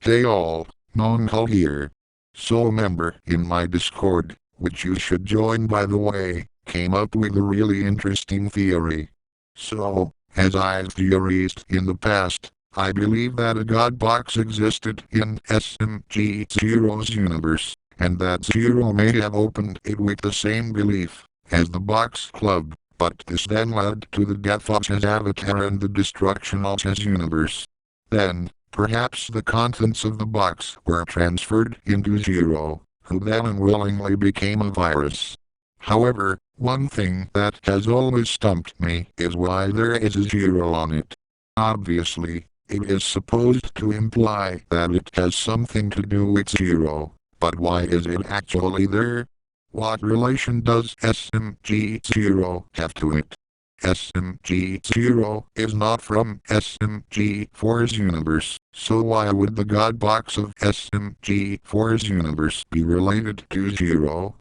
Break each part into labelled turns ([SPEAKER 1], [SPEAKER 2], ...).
[SPEAKER 1] Hey all, non-hull here. So a member in my Discord, which you should join by the way, came up with a really interesting theory. So, as I've theorized in the past, I believe that a God box existed in SMG0's universe, and that Zero may have opened it with the same belief as the Box Club, but this then led to the death of his avatar and the destruction of his universe. Then, perhaps the contents of the box were transferred into Zero, who then unwillingly became a virus. However, one thing that has always stumped me is why there is a zero on it. Obviously, it is supposed to imply that it has something to do with Zero, but why is it actually there? What relation does SMG0 have to it? SMG0 is not from SMG4's universe, so why would the God box of SMG4's universe be related to Zero?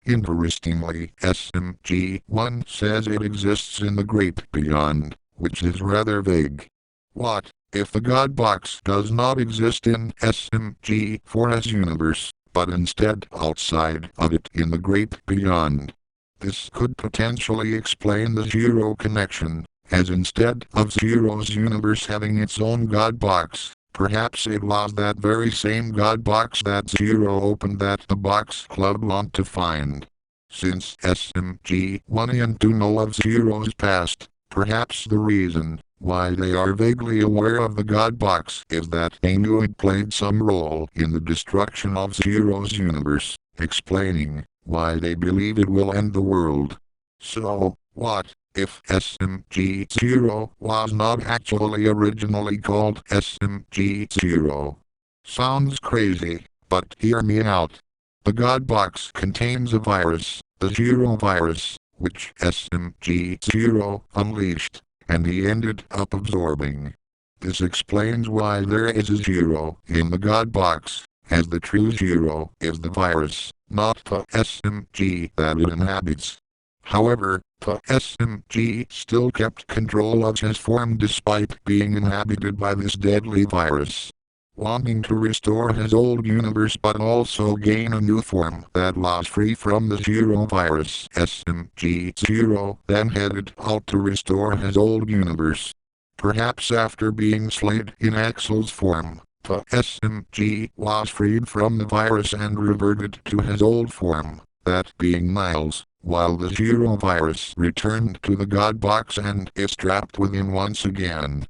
[SPEAKER 1] Interestingly, SMG1 says it exists in the great beyond, which is rather vague. What if the God box does not exist in SMG4's universe, but instead outside of it in the great beyond? This could potentially explain the Zero connection, as instead of Zero's universe having its own God box, perhaps it was that very same God box that Zero opened that the Box Club want to find. Since SMG1 and 2 know of Zero's past, perhaps the reason why they are vaguely aware of the God box is that they knew it played some role in the destruction of Zero's universe, explaining why they believe it will end the world. So, what if SMG0 was not actually originally called SMG0? Sounds crazy, but hear me out. The God box contains a virus, the Zero virus, which SMG0 unleashed, and he ended up absorbing. This explains why there is a Zero in the God box, as the true Zero is the virus, not the SMG that it inhabits. However, the SMG still kept control of his form despite being inhabited by this deadly virus. Wanting to restore his old universe but also gain a new form that was free from the Zero virus, SMG0 then headed out to restore his old universe. Perhaps after being slayed in Axel's form, the SMG was freed from the virus and reverted to his old form, that being Niles, while the Zero virus returned to the God box and is trapped within once again.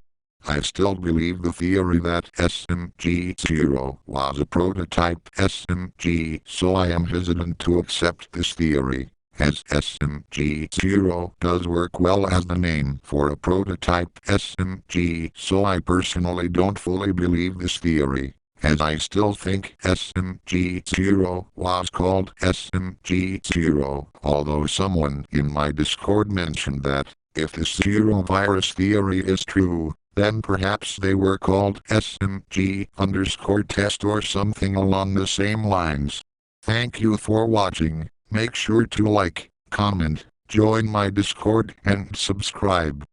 [SPEAKER 1] I still believe the theory that SMG0 was a prototype SMG, so I am hesitant to accept this theory, as SMG0 does work well as the name for a prototype SMG, so I personally don't fully believe this theory, as I still think SMG0 was called SMG0, although someone in my Discord mentioned that, if this Zero virus theory is true, then perhaps they were called SMG_test or something along the same lines. Thank you for watching. Make sure to like, comment, join my Discord, and subscribe.